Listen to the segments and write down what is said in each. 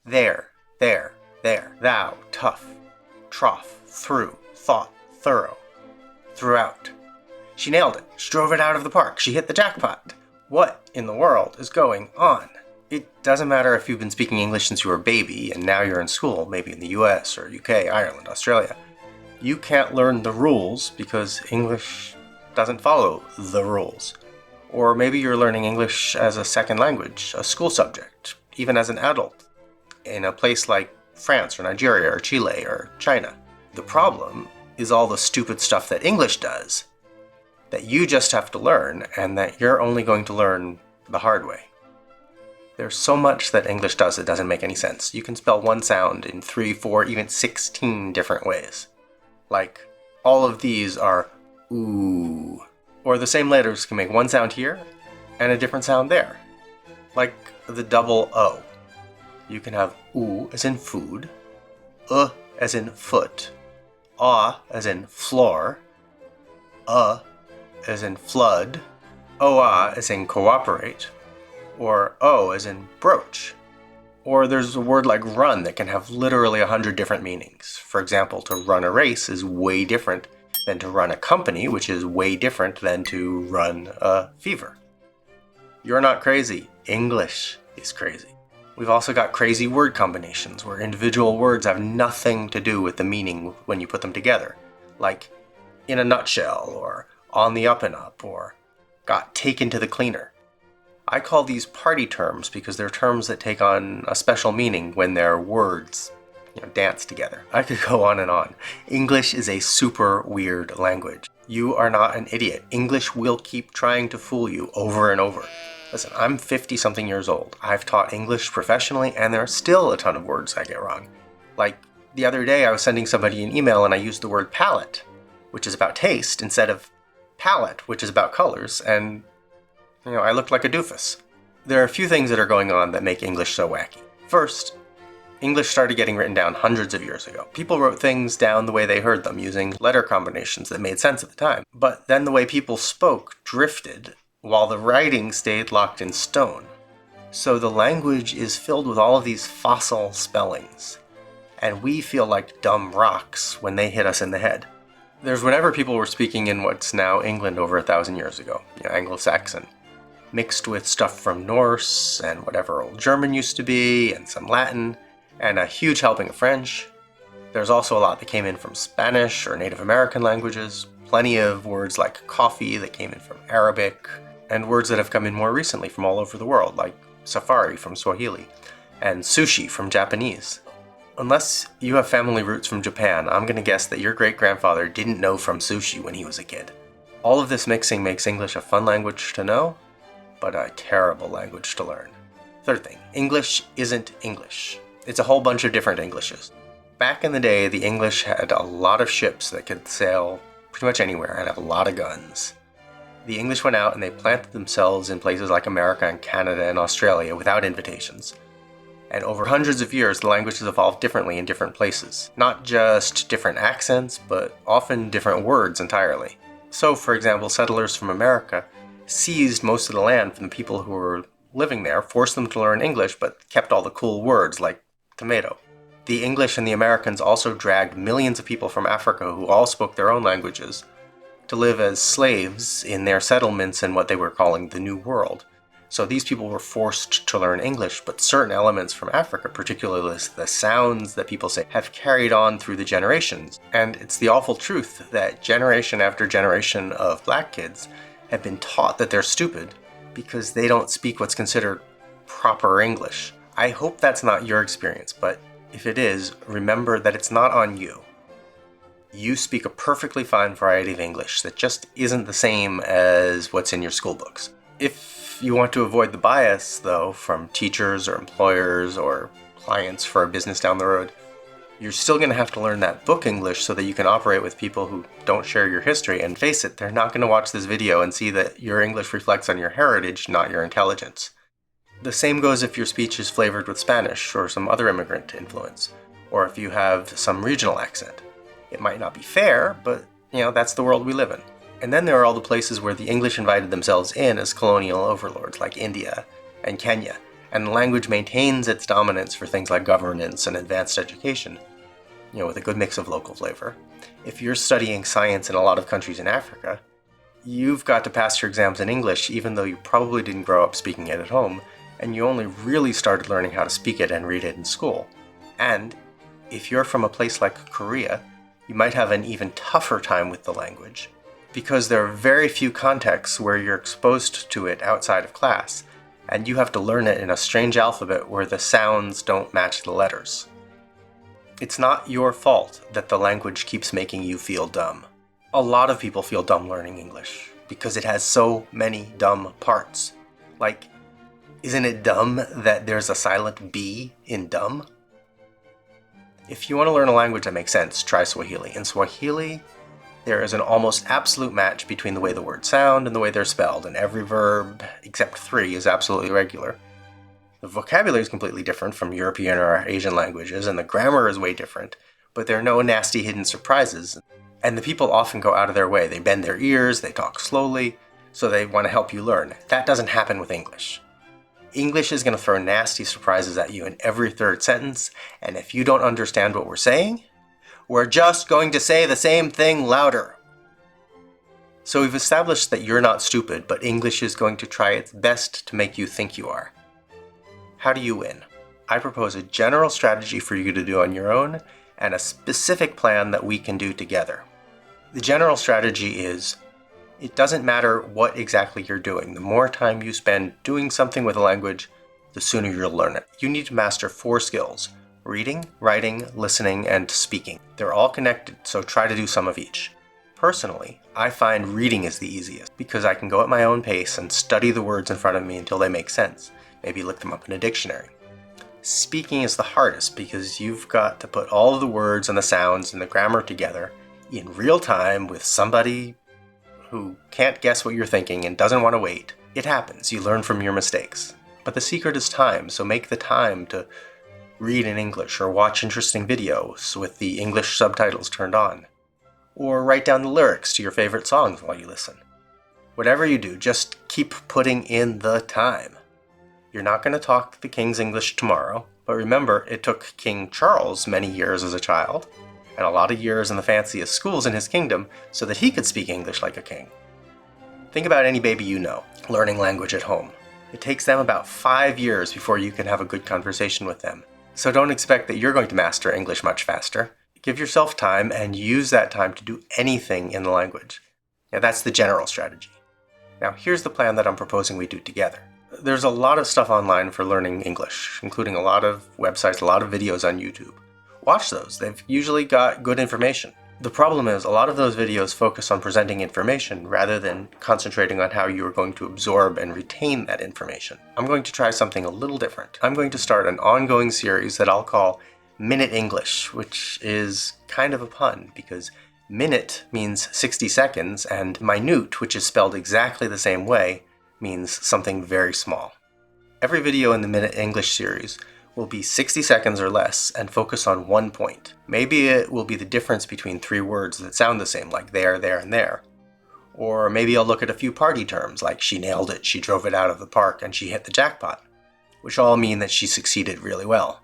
There, there, there. Thou, tough, trough, through, thought, thorough, throughout. She nailed it. She drove it out of the park. She hit the jackpot. What in the world is going on? It doesn't matter if you've been speaking English since you were a baby and now you're in school, maybe in the US or UK, Ireland, Australia. You can't learn the rules because English doesn't follow the rules. Or maybe you're learning English as a second language, a school subject, even as an adult, in a place like France or Nigeria or Chile or China. The problem is all the stupid stuff that English does that you just have to learn and that you're only going to learn the hard way. There's so much that English does that doesn't make any sense. You can spell one sound in 3, 4, even 16 different ways. Like, all of these are ooh. Or the same letters can make one sound here and a different sound there. Like the double O. You can have oo as in food, as in foot, as in floor, as in flood, oa as in cooperate, or o as in brooch. Or there's a word like run that can have literally 100 different meanings. For example, to run a race is way different than to run a company, which is way different than to run a fever. You're not crazy. English is crazy. We've also got crazy word combinations where individual words have nothing to do with the meaning when you put them together. Like in a nutshell, or on the up and up, or got taken to the cleaner. I call these party terms because they're terms that take on a special meaning when their words, dance together. I could go on and on. English is a super weird language. You are not an idiot. English will keep trying to fool you over and over. Listen, I'm 50-something years old. I've taught English professionally, and there are still a ton of words I get wrong. Like, the other day I was sending somebody an email and I used the word palette, which is about taste, instead of palette, which is about colors, and, I looked like a doofus. There are a few things that are going on that make English so wacky. First, English started getting written down hundreds of years ago. People wrote things down the way they heard them, using letter combinations that made sense at the time. But then the way people spoke drifted, while the writing stayed locked in stone. So the language is filled with all of these fossil spellings, and we feel like dumb rocks when they hit us in the head. There's whenever people were speaking in what's now England over 1,000 years ago, Anglo-Saxon, mixed with stuff from Norse and whatever old German used to be, and some Latin, and a huge helping of French. There's also a lot that came in from Spanish or Native American languages, plenty of words like coffee that came in from Arabic, and words that have come in more recently from all over the world, like safari from Swahili, and sushi from Japanese. Unless you have family roots from Japan, I'm gonna guess that your great-grandfather didn't know from sushi when he was a kid. All of this mixing makes English a fun language to know, but a terrible language to learn. Third thing, English isn't English. It's a whole bunch of different Englishes. Back in the day, the English had a lot of ships that could sail pretty much anywhere and have a lot of guns. The English went out and they planted themselves in places like America and Canada and Australia without invitations. And over hundreds of years, the language has evolved differently in different places. Not just different accents, but often different words entirely. So, for example, settlers from America seized most of the land from the people who were living there, forced them to learn English, but kept all the cool words like tomato. The English and the Americans also dragged millions of people from Africa who all spoke their own languages to live as slaves in their settlements in what they were calling the New World. So these people were forced to learn English, but certain elements from Africa, particularly the sounds that people say, have carried on through the generations. And it's the awful truth that generation after generation of black kids have been taught that they're stupid because they don't speak what's considered proper English. I hope that's not your experience, but if it is, remember that it's not on you. You speak a perfectly fine variety of English that just isn't the same as what's in your school books. If you want to avoid the bias, though, from teachers or employers or clients for a business down the road, you're still going to have to learn that book English so that you can operate with people who don't share your history. And face it, they're not going to watch this video and see that your English reflects on your heritage, not your intelligence. The same goes if your speech is flavored with Spanish or some other immigrant influence, or if you have some regional accent. It might not be fair, but, that's the world we live in. And then there are all the places where the English invited themselves in as colonial overlords, like India and Kenya. and the language maintains its dominance for things like governance and advanced education, with a good mix of local flavor. If you're studying science in a lot of countries in Africa, you've got to pass your exams in English even though you probably didn't grow up speaking it at home, and you only really started learning how to speak it and read it in school. And if you're from a place like Korea, you might have an even tougher time with the language, because there are very few contexts where you're exposed to it outside of class, and you have to learn it in a strange alphabet where the sounds don't match the letters. It's not your fault that the language keeps making you feel dumb. A lot of people feel dumb learning English because it has so many dumb parts. Like, isn't it dumb that there's a silent B in dumb? If you want to learn a language that makes sense, try Swahili. In Swahili, there is an almost absolute match between the way the words sound and the way they're spelled, and every verb, except 3, is absolutely regular. The vocabulary is completely different from European or Asian languages, and the grammar is way different, but there are no nasty hidden surprises. And the people often go out of their way. They bend their ears, they talk slowly, so they want to help you learn. That doesn't happen with English. English is going to throw nasty surprises at you in every third sentence, and if you don't understand what we're saying, we're just going to say the same thing louder. So we've established that you're not stupid, but English is going to try its best to make you think you are. How do you win? I propose a general strategy for you to do on your own, and a specific plan that we can do together. The general strategy is, it doesn't matter what exactly you're doing. The more time you spend doing something with a language, the sooner you'll learn it. You need to master 4 skills: reading, writing, listening, and speaking. They're all connected, so try to do some of each. Personally, I find reading is the easiest because I can go at my own pace and study the words in front of me until they make sense. Maybe look them up in a dictionary. Speaking is the hardest because you've got to put all of the words and the sounds and the grammar together in real time with somebody who can't guess what you're thinking and doesn't want to wait. It happens. You learn from your mistakes. But the secret is time, so make the time to read in English or watch interesting videos with the English subtitles turned on. Or write down the lyrics to your favorite songs while you listen. Whatever you do, just keep putting in the time. You're not going to talk the King's English tomorrow, but remember, it took King Charles many years as a child, and a lot of years in the fanciest schools in his kingdom, so that he could speak English like a king. Think about any baby you know, learning language at home. It takes them about 5 years before you can have a good conversation with them. So don't expect that you're going to master English much faster. Give yourself time and use that time to do anything in the language. Now that's the general strategy. Now here's the plan that I'm proposing we do together. There's a lot of stuff online for learning English, including a lot of websites, a lot of videos on YouTube. Watch those. They've usually got good information. The problem is a lot of those videos focus on presenting information rather than concentrating on how you are going to absorb and retain that information. I'm going to try something a little different. I'm going to start an ongoing series that I'll call Minute English, which is kind of a pun because minute means 60 seconds and minute, which is spelled exactly the same way, means something very small. Every video in the Minute English series will be 60 seconds or less and focus on one point. Maybe it will be the difference between 3 words that sound the same, like there, and there. Or maybe I'll look at a few party terms, like she nailed it, she drove it out of the park, and she hit the jackpot, which all mean that she succeeded really well.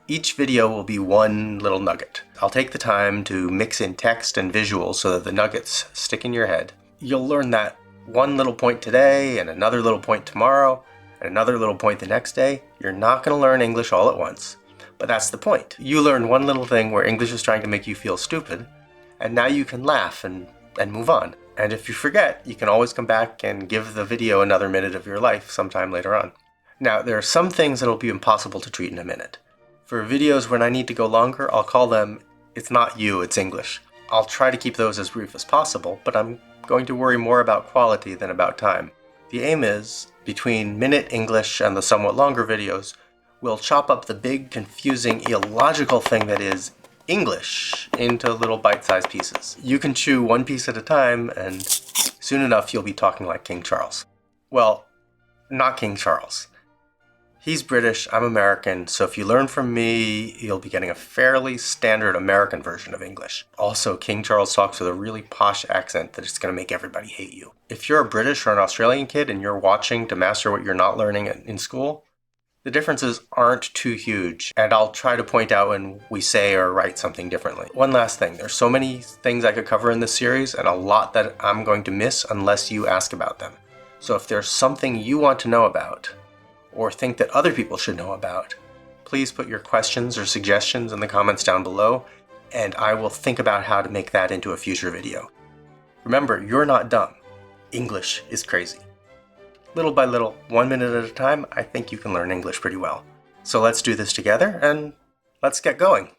Each video will be one little nugget. I'll take the time to mix in text and visuals so that the nuggets stick in your head. You'll learn that one little point today, and another little point tomorrow, and another little point the next day. You're not going to learn English all at once, but that's the point. You learn one little thing where English is trying to make you feel stupid, and now you can laugh and move on. And if you forget, you can always come back and give the video another minute of your life sometime later on. Now, there are some things that will be impossible to treat in a minute. For videos when I need to go longer, I'll call them It's Not You, It's English. I'll try to keep those as brief as possible, but I'm going to worry more about quality than about time. The aim is, between Minute English and the somewhat longer videos, we'll chop up the big, confusing, illogical thing that is English into little bite-sized pieces. You can chew one piece at a time, and soon enough you'll be talking like King Charles. Well, not King Charles. He's British, I'm American, so if you learn from me, you'll be getting a fairly standard American version of English. Also, King Charles talks with a really posh accent that is going to make everybody hate you. If you're a British or an Australian kid and you're watching to master what you're not learning in school, The differences aren't too huge, and I'll try to point out when we say or write something differently. One last thing, there's so many things I could cover in this series, and a lot that I'm going to miss unless you ask about them. So if there's something you want to know about, or think that other people should know about, please put your questions or suggestions in the comments down below, and I will think about how to make that into a future video. Remember, you're not dumb. English is crazy. Little by little, 1 minute at a time, I think you can learn English pretty well. So let's do this together, and let's get going.